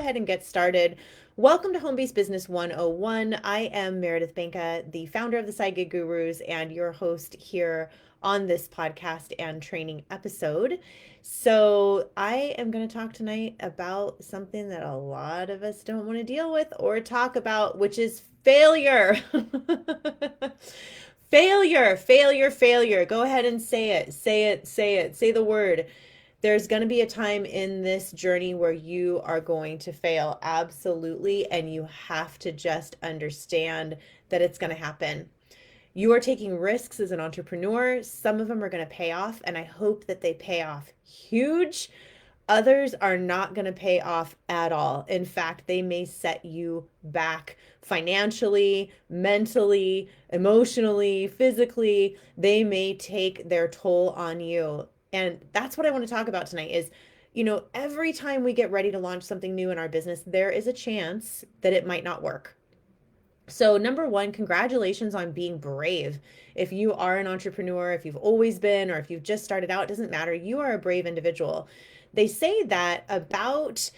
ahead and get started. Welcome to Home Based Business 101. I am Meredith Banka, the founder of the Side Gig Gurus and your host here on this podcast and training episode. So, I am going to talk tonight about something that a lot of us don't want to deal with or talk about, which is failure. Failure, failure, failure. Go ahead and say it. Say it, say it. Say the word. There's going to be a time in this journey where you are going to fail, absolutely, and you have to just understand that it's going to happen. You are taking risks as an entrepreneur. Some of them are going to pay off, and I hope that they pay off huge. Others are not going to pay off at all. In fact, they may set you back financially, mentally, emotionally, physically. They may take their toll on you. And that's what I want to talk about tonight is, every time we get ready to launch something new in our business, there is a chance that it might not work. So, number one, congratulations on being brave. If you are an entrepreneur, if you've always been, or if you've just started out, it doesn't matter. You are a brave individual. They say that about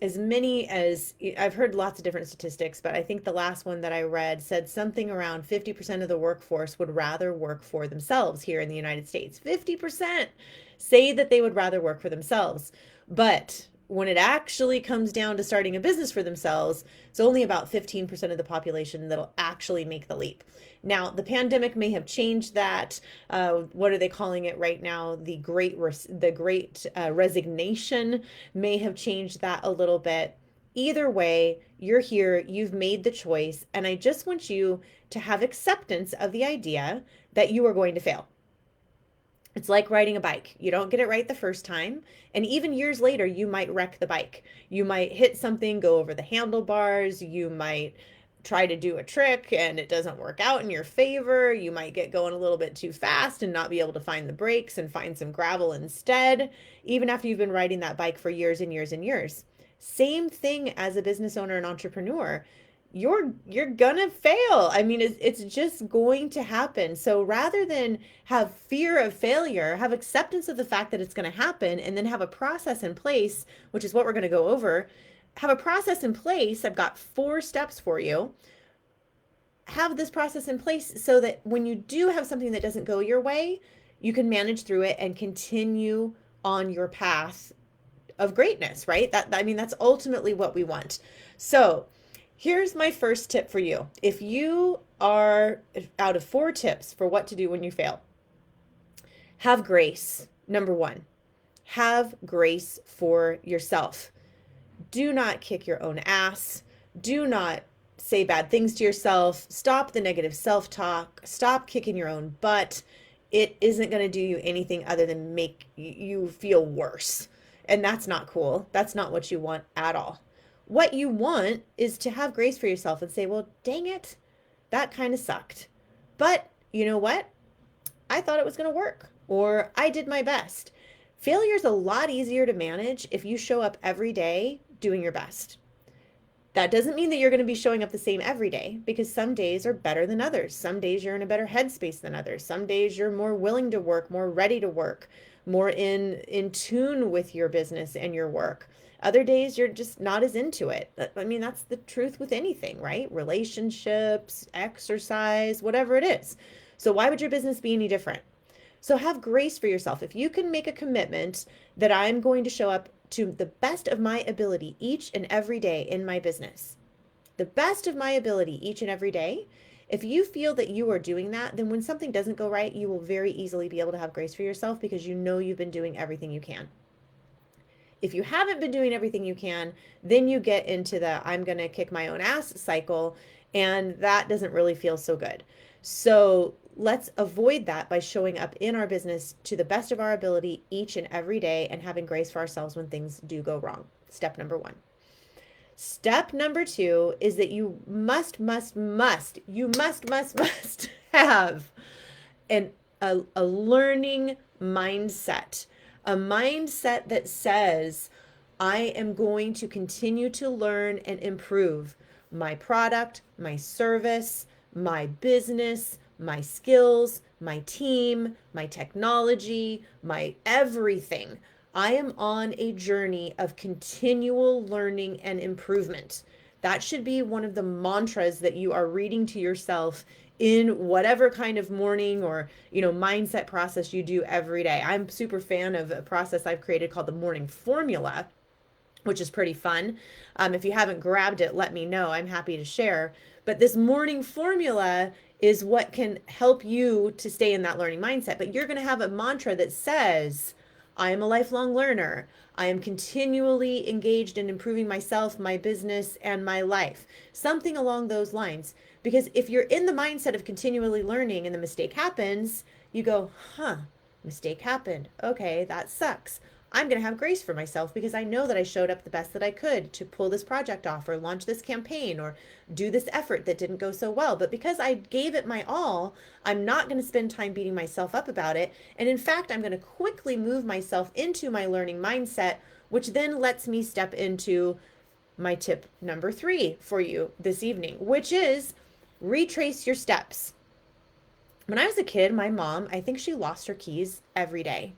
as many as I've heard lots of different statistics, but I think the last one that I read said something around 50% of the workforce would rather work for themselves here in the United States. 50% say that they would rather work for themselves. But when it actually comes down to starting a business for themselves, it's only about 15% of the population that'll actually make the leap. Now, the pandemic may have changed that. What are they calling it right now? The great resignation may have changed that a little bit. Either way, you're here, you've made the choice, and I just want you to have acceptance of the idea that you are going to fail. It's like riding a bike. You don't get it right the first time. And even years later, you might wreck the bike. You might hit something, go over the handlebars. You might try to do a trick and it doesn't work out in your favor. You might get going a little bit too fast and not be able to find the brakes and find some gravel instead, even after you've been riding that bike for years and years and years. Same thing as a business owner and entrepreneur. You're gonna fail. I mean, it's just going to happen. So rather than have fear of failure, have acceptance of the fact that it's going to happen, and then have a process in place, which is what we're going to go over. Have a process in place. I've got 4 steps for you. Have this process in place so that when you do have something that doesn't go your way, you can manage through it and continue on your path of greatness, right? That's ultimately what we want. So, here's my first tip for you. If you are out of 4 tips for what to do when you fail, have grace. Number 1, have grace for yourself. Do not kick your own ass. Do not say bad things to yourself. Stop the negative self-talk. Stop kicking your own butt. It isn't going to do you anything other than make you feel worse. And that's not cool. That's not what you want at all. What you want is to have grace for yourself and say, well, dang it, that kind of sucked. But you know what? I thought it was going to work, or I did my best. Failure is a lot easier to manage if you show up every day doing your best. That doesn't mean that you're going to be showing up the same every day, because some days are better than others. Some days you're in a better headspace than others. Some days you're more willing to work, more ready to work, more in tune with your business and your work. Other days you're just not as into it. I mean, that's the truth with anything, right? Relationships, exercise, whatever it is. So why would your business be any different? So have grace for yourself. If you can make a commitment that I'm going to show up to the best of my ability each and every day in my business, the best of my ability each and every day, if you feel that you are doing that, then when something doesn't go right, you will very easily be able to have grace for yourself because you know you've been doing everything you can. If you haven't been doing everything you can, then you get into the I'm going to kick my own ass cycle, and that doesn't really feel so good. So let's avoid that by showing up in our business to the best of our ability each and every day and having grace for ourselves when things do go wrong. Step number 1. Step number 2 is that you must have a learning mindset. A mindset that says, I am going to continue to learn and improve my product, my service, my business, my skills, my team, my technology, my everything. I am on a journey of continual learning and improvement. That should be one of the mantras that you are reading to yourself in whatever kind of morning or, mindset process you do every day. I'm super fan of a process I've created called the morning formula, which is pretty fun. If you haven't grabbed it, let me know. I'm happy to share. But this morning formula is what can help you to stay in that learning mindset. But you're going to have a mantra that says, I am a lifelong learner. I am continually engaged in improving myself, my business, and my life. Something along those lines. Because if you're in the mindset of continually learning and the mistake happens, you go, mistake happened. Okay, that sucks. I'm going to have grace for myself because I know that I showed up the best that I could to pull this project off or launch this campaign or do this effort that didn't go so well. But because I gave it my all, I'm not going to spend time beating myself up about it. And in fact, I'm going to quickly move myself into my learning mindset, which then lets me step into my tip number 3 for you this evening, which is retrace your steps. When I was a kid, my mom, I think she lost her keys every day.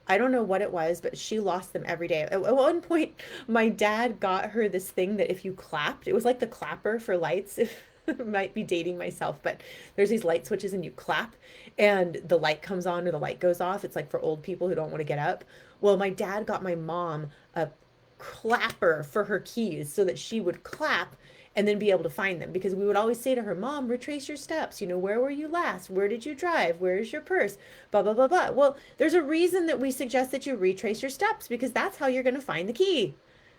I don't know what it was, but she lost them every day. At one point, my dad got her this thing that if you clapped, it was like the clapper for lights. Might be dating myself, but there's these light switches and you clap and the light comes on or the light goes off. It's like for old people who don't want to get up. Well, my dad got my mom a clapper for her keys so that she would clap and then be able to find them, because we would always say to her, Mom, retrace your steps. Where were you last? Where did you drive? Where is your purse? Blah, blah, blah, blah. Well, there's a reason that we suggest that you retrace your steps, because that's how you're going to find the key.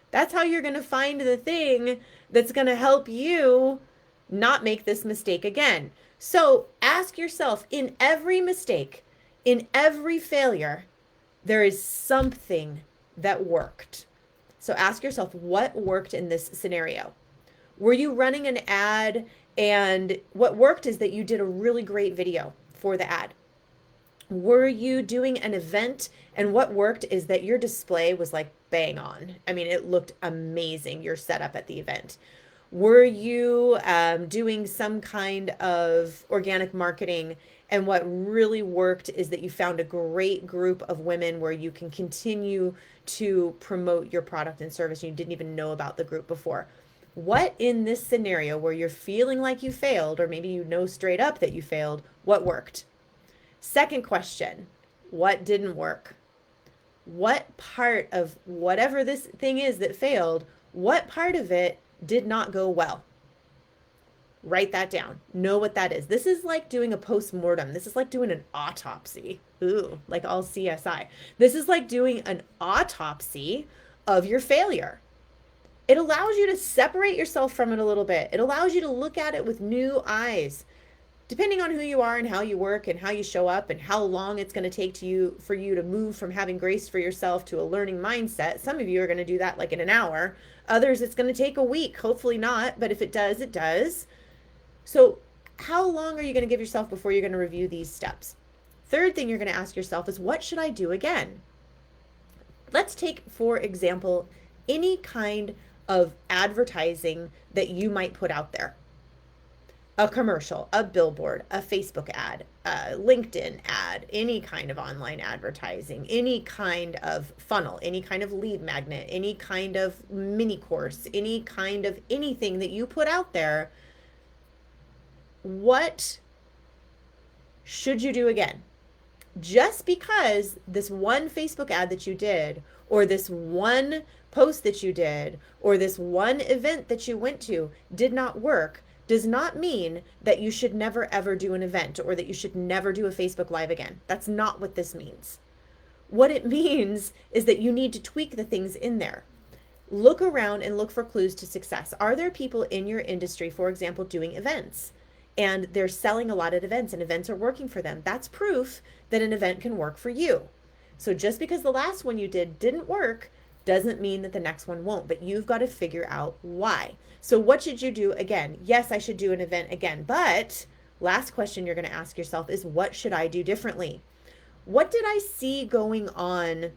That's how you're going to find the thing that's going to help you not make this mistake again. So ask yourself, in every mistake, in every failure, there is something that worked. So ask yourself, what worked in this scenario? Were you running an ad and what worked is that you did a really great video for the ad? Were you doing an event and what worked is that your display was like bang on? I mean, it looked amazing, your setup at the event. Were you doing some kind of organic marketing, and what really worked is that you found a great group of women where you can continue to promote your product and service and you didn't even know about the group before? What in this scenario where you're feeling like you failed, or maybe you know straight up that you failed, what worked? Second question, what didn't work? What part of whatever this thing is that failed, what part of it did not go well? Write that down. Know what that is. This is like doing a post-mortem. This is like doing an autopsy. Ooh, like all CSI. This is like doing an autopsy of your failure. It allows you to separate yourself from it a little bit. It allows you to look at it with new eyes. Depending on who you are and how you work and how you show up and how long it's going to take for you to move from having grace for yourself to a learning mindset. Some of you are going to do that like in an hour. Others, it's going to take a week. Hopefully not, but if it does, it does. So how long are you going to give yourself before you're going to review these steps? Third thing you're going to ask yourself is, what should I do again? Let's take, for example, any kind of advertising that you might put out there. A commercial, a billboard, a Facebook ad, a LinkedIn ad, any kind of online advertising, any kind of funnel, any kind of lead magnet, any kind of mini course, any kind of anything that you put out there. What should you do again? Just because this one Facebook ad that you did, or this one post that you did, or this one event that you went to did not work, does not mean that you should never ever do an event or that you should never do a Facebook Live again. That's not what this means. What it means is that you need to tweak the things in there. Look around and look for clues to success. Are there people in your industry, for example, doing events? And they're selling a lot at events and events are working for them. That's proof that an event can work for you. So just because the last one you didn't work doesn't mean that the next one won't, but you've got to figure out why. So what should you do again? Yes, I should do an event again, but last question you're going to ask yourself is, what should I do differently? What did I see going on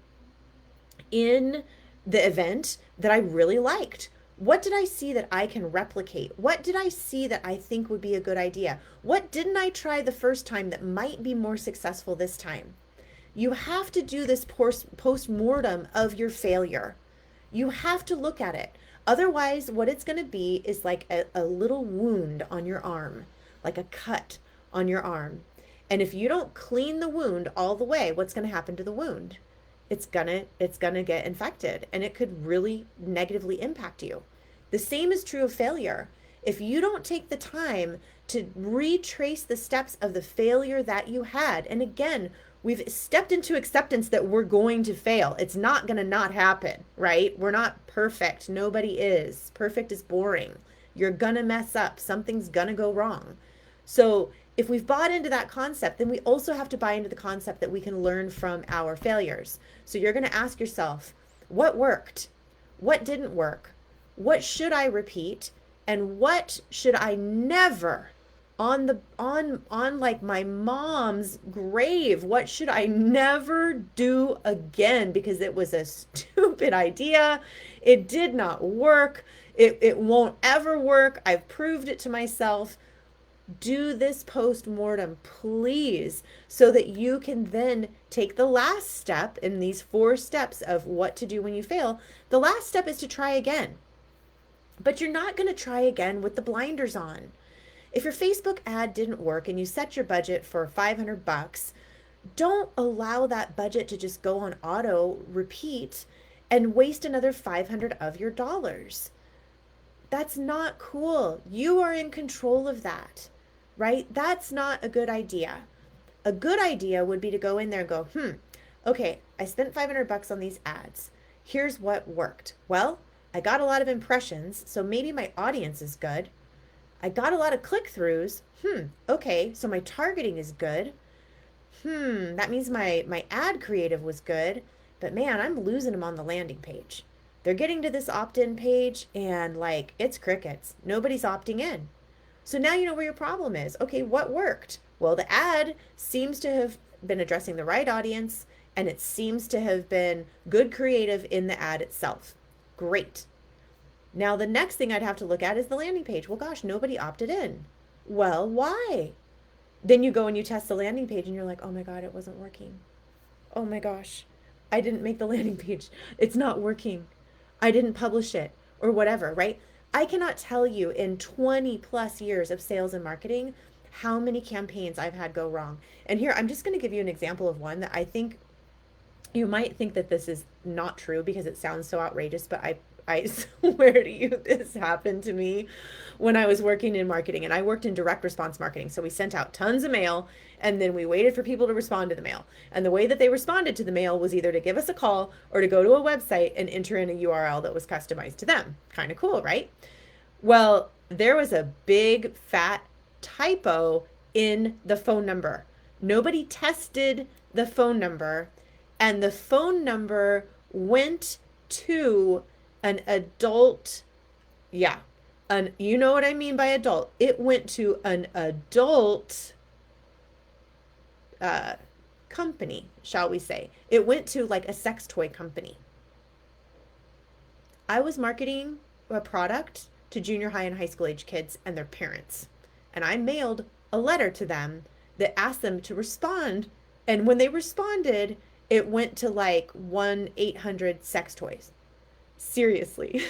in the event that I really liked? What did I see that I can replicate? What did I see that I think would be a good idea? What didn't I try the first time that might be more successful this time? You have to do this post-mortem of your failure. You have to look at it. Otherwise, what it's going to be is like a little wound on your arm, like a cut on your arm. And if you don't clean the wound all the way, what's going to happen to the wound? It's gonna get infected, and it could really negatively impact you. The same is true of failure. If you don't take the time to retrace the steps of the failure that you had, and again, we've stepped into acceptance that we're going to fail. It's not going to not happen, right? We're not perfect. Nobody is. Perfect is boring. You're going to mess up. Something's going to go wrong. So if we've bought into that concept, then we also have to buy into the concept that we can learn from our failures. So you're going to ask yourself, what worked? What didn't work? What should I repeat? And what should I never on like my mom's grave, what should I never do again because it was a stupid idea. It did not work. It won't ever work. I've proved it to myself. Do this post-mortem, please, so that you can then take the last step in these 4 steps of what to do when you fail. The last step is to try again. But you're not going to try again with the blinders on. If your Facebook ad didn't work and you set your budget for $500, don't allow that budget to just go on auto repeat and waste another 500 of your dollars. That's not cool. You are in control of that, right? That's not a good idea. A good idea would be to go in there and go, okay, I spent $500 on these ads. Here's what worked. Well, I got a lot of impressions, so maybe my audience is good. I got a lot of click-throughs. Okay, so my targeting is good. That means my ad creative was good. But man, I'm losing them on the landing page. They're getting to this opt-in page and like, it's crickets. Nobody's opting in. So now you know where your problem is. Okay, what worked? Well, the ad seems to have been addressing the right audience, and it seems to have been good creative in the ad itself. Great. Now, the next thing I'd have to look at is the landing page. Well, gosh, nobody opted in. Well, why? Then you go and you test the landing page and you're like, oh my God, it wasn't working. Oh my gosh, I didn't make the landing page. It's not working. I didn't publish it or whatever, right? I cannot tell you in 20 plus years of sales and marketing how many campaigns I've had go wrong. And here, I'm just going to give you an example of one that I think you might think that this is not true because it sounds so outrageous, but I swear to you, this happened to me when I was working in marketing, and I worked in direct response marketing. So we sent out tons of mail and then we waited for people to respond to the mail. And the way that they responded to the mail was either to give us a call or to go to a website and enter in a URL that was customized to them. Kind of cool, right? Well, there was a big fat typo in the phone number. Nobody tested the phone number, and the phone number went to an adult, you know what I mean by adult. It went to an adult company, shall we say. It went to like a sex toy company. I was marketing a product to junior high and high school age kids and their parents. And I mailed a letter to them that asked them to respond. And when they responded, it went to like 1-800 sex toys. Seriously.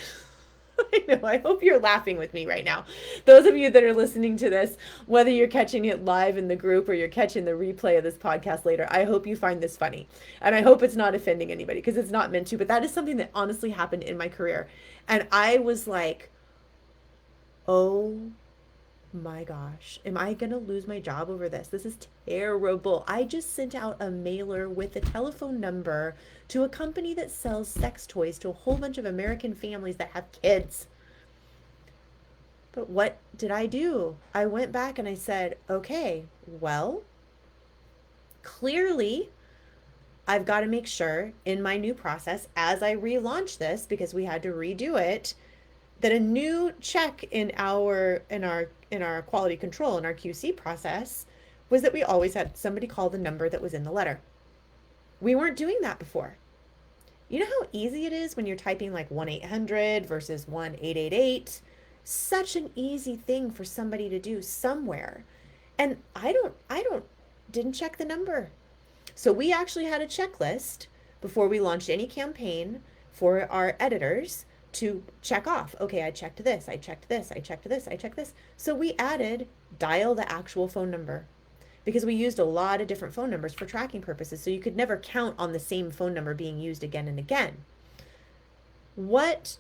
I know. I hope you're laughing with me right now. Those of you that are listening to this, whether you're catching it live in the group or you're catching the replay of this podcast later, I hope you find this funny. And I hope it's not offending anybody because it's not meant to. But that is something that honestly happened in my career. And I was like, oh my gosh, am I going to lose my job over this? This is terrible. I just sent out a mailer with a telephone number to a company that sells sex toys to a whole bunch of American families that have kids. But what did I do? I went back and I said, okay, well, clearly I've got to make sure in my new process as I relaunch this, because we had to redo it, that a new check in our quality control in our QC process was that we always had somebody call the number that was in the letter. We weren't doing that before. You know how easy it is when you're typing like 1-800 versus 1-888? Such an easy thing for somebody to do somewhere. And I didn't check the number. So we actually had a checklist before we launched any campaign for our editors to check off. Okay, I checked this, I checked this, I checked this, I checked this. So we added dial the actual phone number because we used a lot of different phone numbers for tracking purposes. So you could never count on the same phone number being used again and again. What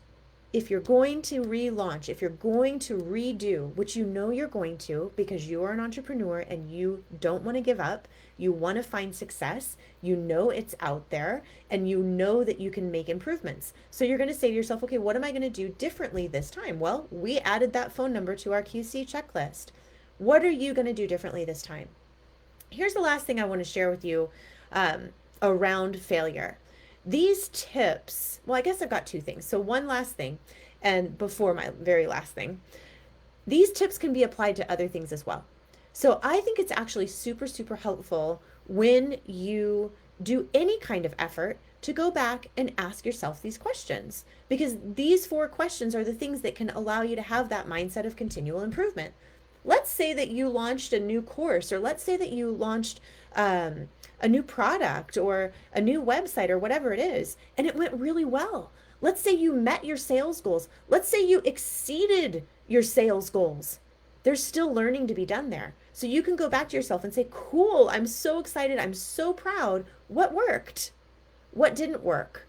if you're going to relaunch, if you're going to redo, which you know you're going to because you are an entrepreneur and you don't want to give up, you want to find success, you know it's out there, and you know that you can make improvements. So you're going to say to yourself, okay, what am I going to do differently this time? Well, we added that phone number to our QC checklist. What are you going to do differently this time? Here's the last thing I want to share with you around failure. These tips, well, I guess I've got two things. So one last thing, and before my very last thing, these tips can be applied to other things as well. So I think it's actually super, super helpful when you do any kind of effort to go back and ask yourself these questions, because these 4 questions are the things that can allow you to have that mindset of continual improvement. Let's say that you launched a new course, or let's say that you launched a new product or a new website or whatever it is, and it went really well. Let's say you met your sales goals. Let's say you exceeded your sales goals. There's still learning to be done there. So you can go back to yourself and say, cool, I'm so excited. I'm so proud. What worked? What didn't work?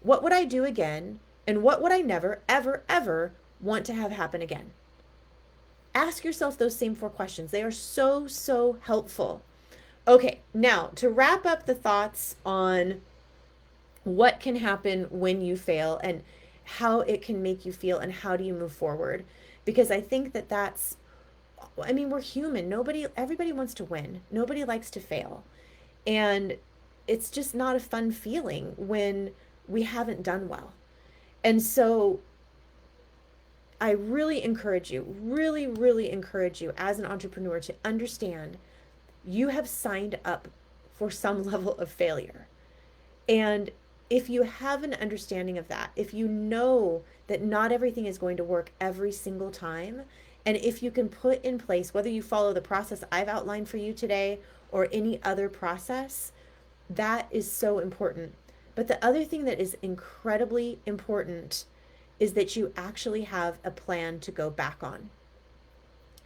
What would I do again? And what would I never, ever, ever want to have happen again? Ask yourself those same 4 questions. They are so, so helpful. Okay, now to wrap up the thoughts on what can happen when you fail and how it can make you feel and how do you move forward, because I think that that's, I mean, we're human. Everybody wants to win. Nobody likes to fail. And it's just not a fun feeling when we haven't done well. And so I really encourage you, really, really encourage you as an entrepreneur to understand you have signed up for some level of failure. And if you have an understanding of that, if you know that not everything is going to work every single time, and if you can put in place, whether you follow the process I've outlined for you today or any other process, that is so important. But the other thing that is incredibly important is that you actually have a plan to go back on.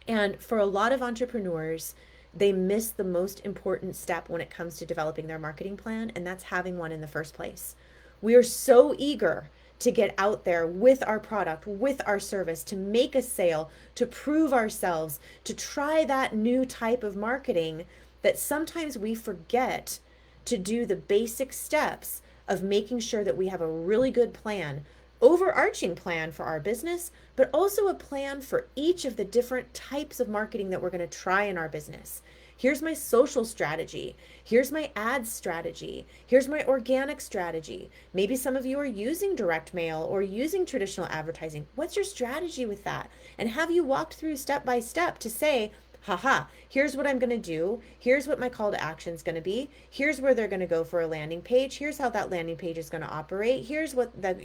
And for a lot of entrepreneurs, they miss the most important step when it comes to developing their marketing plan, and that's having one in the first place. We are so eager to get out there with our product, with our service, to make a sale, to prove ourselves, to try that new type of marketing, that sometimes we forget to do the basic steps of making sure that we have a really good plan, overarching plan for our business, but also a plan for each of the different types of marketing that we're going to try in our business. Here's my social strategy. Here's my ads strategy. Here's my organic strategy. Maybe some of you are using direct mail or using traditional advertising. What's your strategy with that? And have you walked through step by step to say, haha, here's what I'm going to do. Here's what my call to action is going to be. Here's where they're going to go for a landing page. Here's how that landing page is going to operate. Here's what that,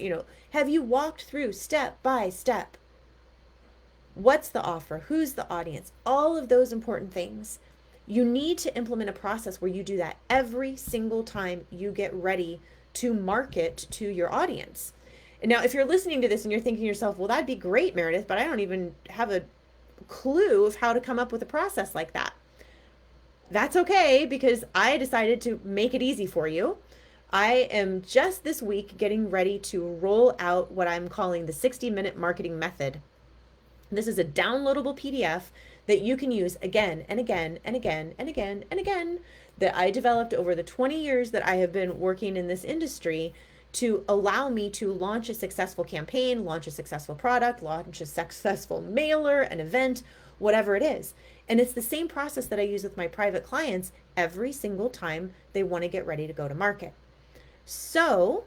have you walked through step by step? What's the offer? Who's the audience? All of those important things. You need to implement a process where you do that every single time you get ready to market to your audience. And now, if you're listening to this and you're thinking to yourself, well, that'd be great, Meredith, but I don't even have a clue of how to come up with a process like that. That's okay, because I decided to make it easy for you. I am just this week getting ready to roll out what I'm calling the 60-minute marketing method. This is a downloadable PDF that you can use again and again and again and again and again, that I developed over the 20 years that I have been working in this industry, to allow me to launch a successful campaign, launch a successful product, launch a successful mailer, an event, whatever it is. And it's the same process that I use with my private clients every single time they want to get ready to go to market. So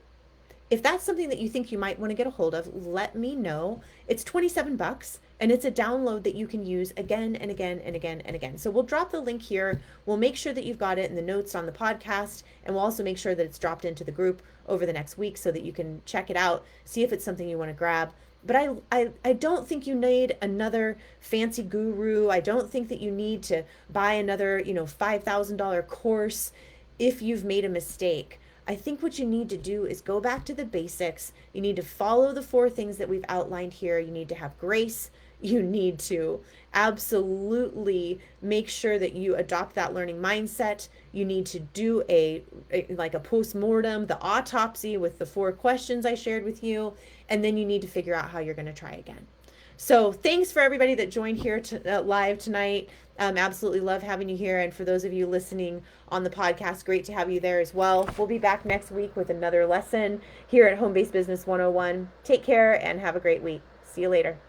if that's something that you think you might want to get a hold of, let me know. It's $27, and it's a download that you can use again and again and again and again. So we'll drop the link here. We'll make sure that you've got it in the notes on the podcast, and we'll also make sure that it's dropped into the group over the next week so that you can check it out, see if it's something you want to grab. But I don't think you need another fancy guru. I don't think that you need to buy another, $5,000 course. if you've made a mistake, I think what you need to do is go back to the basics. You need to follow the four things that we've outlined here. You need to have grace. You need to absolutely make sure that you adopt that learning mindset. You need to do like a post-mortem, the autopsy with the four questions I shared with you, and then you need to figure out how you're going to try again. So thanks for everybody that joined here live tonight. Absolutely love having you here. And for those of you listening on the podcast, great to have you there as well. We'll be back next week with another lesson here at Home Based Business 101. Take care and have a great week. See you later.